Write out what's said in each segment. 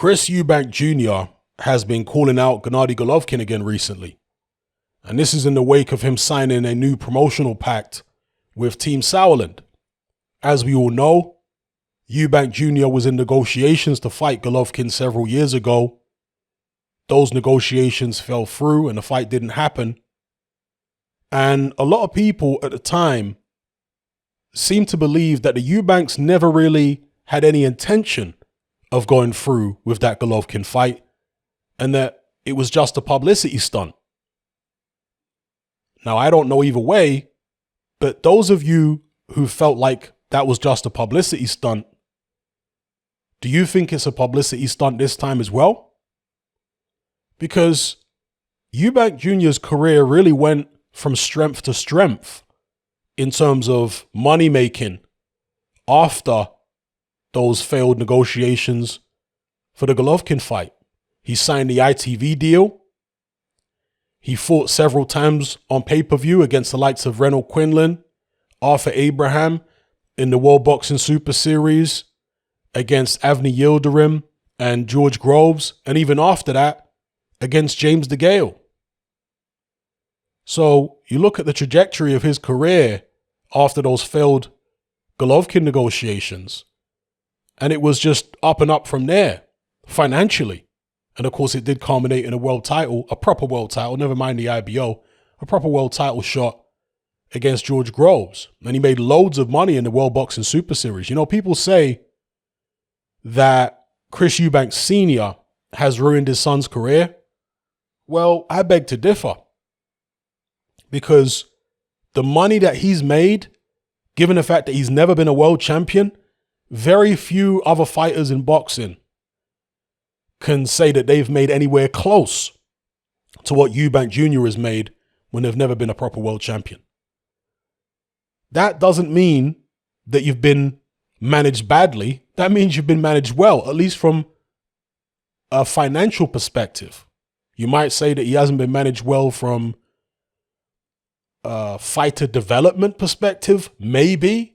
Chris Eubank Jr. has been calling out Gennady Golovkin again recently. And this is in the wake of him signing a new promotional pact with Team Sauerland. As we all know, Eubank Jr. was in negotiations to fight Golovkin several years ago. Those negotiations fell through and the fight didn't happen. And a lot of people at the time seemed to believe that the Eubanks never really had any intention of going through with that Golovkin fight and that it was just a publicity stunt. Now, I don't know either way, but those of you who felt like that was just a publicity stunt, do you think it's a publicity stunt this time as well? Because Eubank Jr.'s career really went from strength to strength in terms of money making after those failed negotiations for the Golovkin fight. He signed the ITV deal. He fought several times on pay-per-view against the likes of Reynold Quinlan, Arthur Abraham in the World Boxing Super Series, against Avni Yildirim and George Groves, and even after that, against James DeGale. So you look at the trajectory of his career after those failed Golovkin negotiations, and it was just up and up from there, financially. And of course, it did culminate in a world title, a proper world title, never mind the IBO, a proper world title shot against George Groves. And he made loads of money in the World Boxing Super Series. You know, people say that Chris Eubank Sr. has ruined his son's career. Well, I beg to differ. Because the money that he's made, given the fact that he's never been a world champion, very few other fighters in boxing can say that they've made anywhere close to what Eubank Jr. has made when they've never been a proper world champion. That doesn't mean that you've been managed badly. That means you've been managed well, at least from a financial perspective. You might say that he hasn't been managed well from a fighter development perspective, maybe.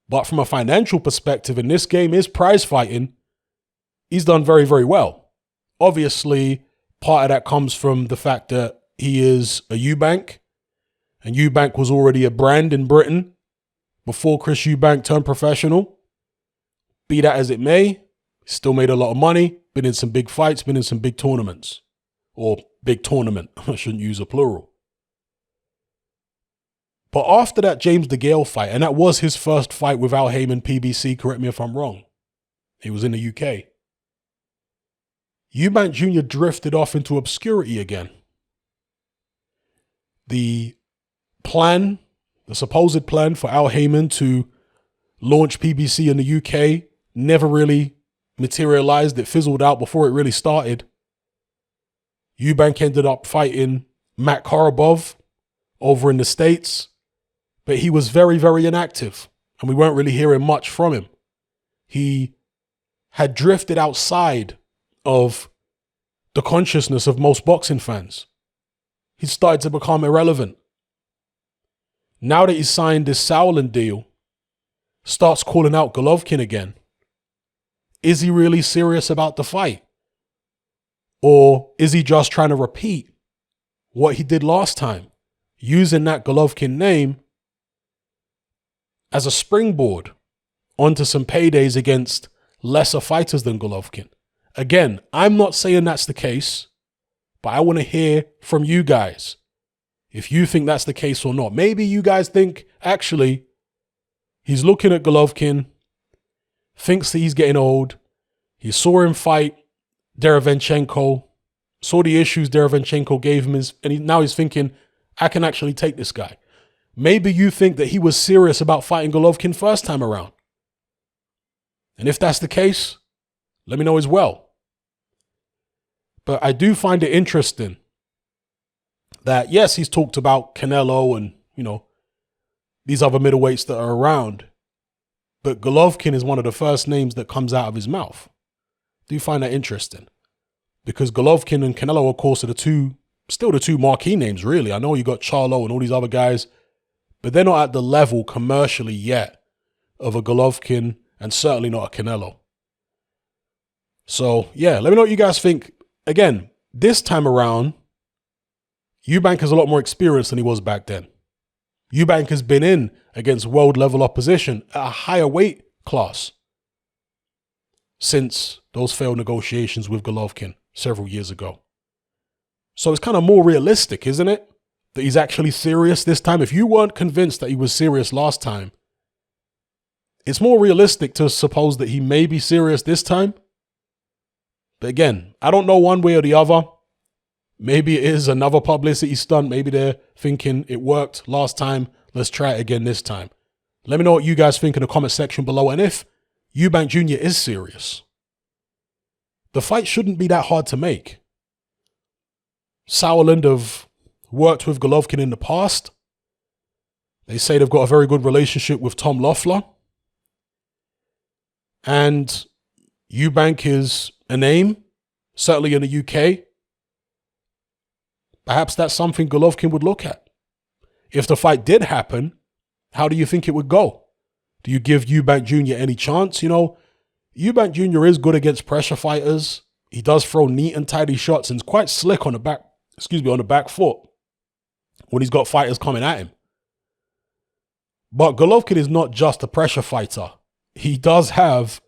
But from a financial perspective, and this game is prize fighting, he's done very, very well. Obviously, part of that comes from the fact that he is a Eubank, and Eubank was already a brand in Britain before Chris Eubank turned professional. Be that as it may, still made a lot of money, been in some big fights, been in some big tournaments. Or big tournament, I shouldn't use a plural. But after that James DeGale fight, and that was his first fight with Al Haymon PBC, correct me if I'm wrong. He was in the UK. Eubank Jr. drifted off into obscurity again. The plan, the supposed plan for Al Haymon to launch PBC in the UK never really materialized. It fizzled out before it really started. Eubank ended up fighting Matt Korobov over in the States, but he was very, very inactive, and we weren't really hearing much from him. He had drifted outside of the consciousness of most boxing fans. He started to become irrelevant. Now that he's signed this Sauerland deal, starts calling out Golovkin again. Is he really serious about the fight? Or is he just trying to repeat what he did last time, using that Golovkin name as a springboard onto some paydays against lesser fighters than Golovkin? Again, I'm not saying that's the case, but I want to hear from you guys if you think that's the case or not. Maybe you guys think, actually, he's looking at Golovkin, thinks that he's getting old. He saw him fight Derevenchenko, saw the issues Derevenchenko gave him, now he's thinking, I can actually take this guy. Maybe you think that he was serious about fighting Golovkin first time around. And if that's the case, let me know as well. But I do find it interesting that, yes, he's talked about Canelo and, these other middleweights that are around, but Golovkin is one of the first names that comes out of his mouth. Do you find that interesting? Because Golovkin and Canelo, of course, are still the two marquee names, really. I know you got Charlo and all these other guys, but they're not at the level commercially yet of a Golovkin and certainly not a Canelo. So yeah, let me know what you guys think. Again, this time around, Eubank has a lot more experience than he was back then. Eubank has been in against world level opposition at a higher weight class since those failed negotiations with Golovkin several years ago. So it's kind of more realistic, isn't it? That he's actually serious this time. If you weren't convinced that he was serious last time, it's more realistic to suppose that he may be serious this time. But again, I don't know one way or the other. Maybe it is another publicity stunt. Maybe they're thinking it worked last time. Let's try it again this time. Let me know what you guys think in the comment section below. And if Eubank Jr. is serious, the fight shouldn't be that hard to make. Sauerland have worked with Golovkin in the past. They say they've got a very good relationship with Tom Loeffler. And Eubank is a name, certainly in the UK. Perhaps that's something Golovkin would look at. If the fight did happen, how do you think it would go? Do you give Eubank Jr. any chance? You know, Eubank Jr. is good against pressure fighters. He does throw neat and tidy shots and is quite slick on the back foot when he's got fighters coming at him. But Golovkin is not just a pressure fighter. He does have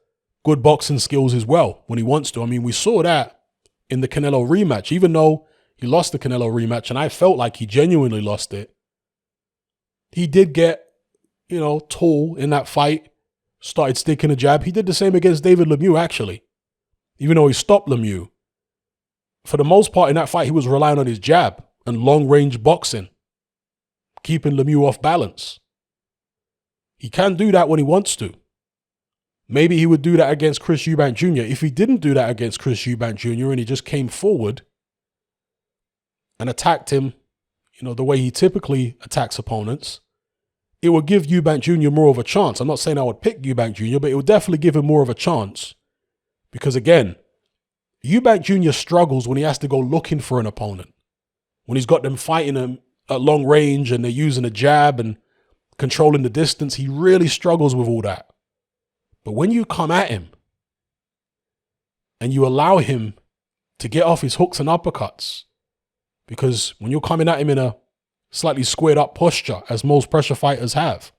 good boxing skills as well when he wants to. I mean, we saw that in the Canelo rematch, even though he lost the Canelo rematch, and I felt like he genuinely lost it. He did get, tall in that fight, started sticking a jab. He did the same against David Lemieux, actually. Even though he stopped Lemieux. For the most part in that fight, he was relying on his jab and long-range boxing, keeping Lemieux off balance. He can do that when he wants to. Maybe he would do that against Chris Eubank Jr. If he didn't do that against Chris Eubank Jr. and he just came forward and attacked him, the way he typically attacks opponents, it would give Eubank Jr. more of a chance. I'm not saying I would pick Eubank Jr., but it would definitely give him more of a chance. Because again, Eubank Jr. struggles when he has to go looking for an opponent. When he's got them fighting him at long range and they're using a jab and controlling the distance, he really struggles with all that. But when you come at him and you allow him to get off his hooks and uppercuts, because when you're coming at him in a slightly squared up posture, as most pressure fighters have,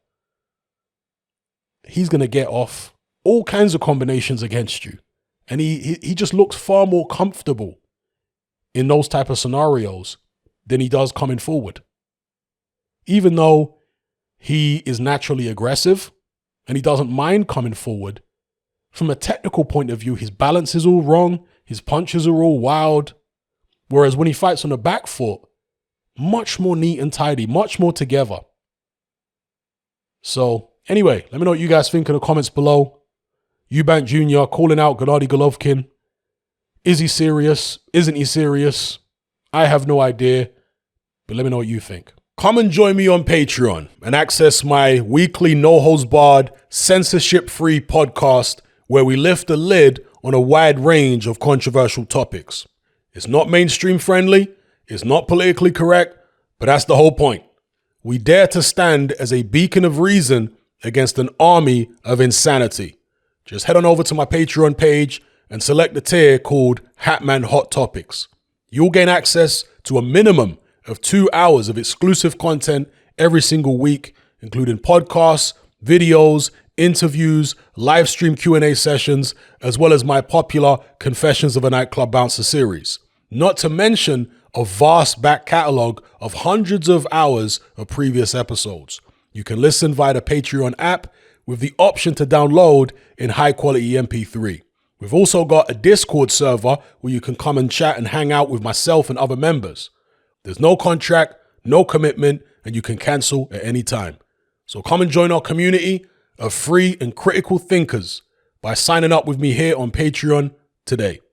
he's going to get off all kinds of combinations against you. And he just looks far more comfortable in those type of scenarios than he does coming forward. Even though he is naturally aggressive and he doesn't mind coming forward, from a technical point of view, his balance is all wrong. His punches are all wild. Whereas when he fights on the back foot, much more neat and tidy, much more together. So anyway, let me know what you guys think in the comments below. Eubank Jr. calling out Gennady Golovkin. Is he serious? Isn't he serious? I have no idea, but let me know what you think. Come and join me on Patreon and access my weekly no-holds-barred, censorship-free podcast where we lift the lid on a wide range of controversial topics. It's not mainstream friendly, it's not politically correct, but that's the whole point. We dare to stand as a beacon of reason against an army of insanity. Just head on over to my Patreon page and select the tier called Hatman Hot Topics. You'll gain access to a minimum of 2 hours of exclusive content every single week, including podcasts, videos, interviews, live stream Q&A sessions, as well as my popular Confessions of a Nightclub Bouncer series. Not to mention a vast back catalog of hundreds of hours of previous episodes. You can listen via the Patreon app with the option to download in high quality MP3. We've also got a Discord server where you can come and chat and hang out with myself and other members. There's no contract, no commitment, and you can cancel at any time. So come and join our community of free and critical thinkers by signing up with me here on Patreon today.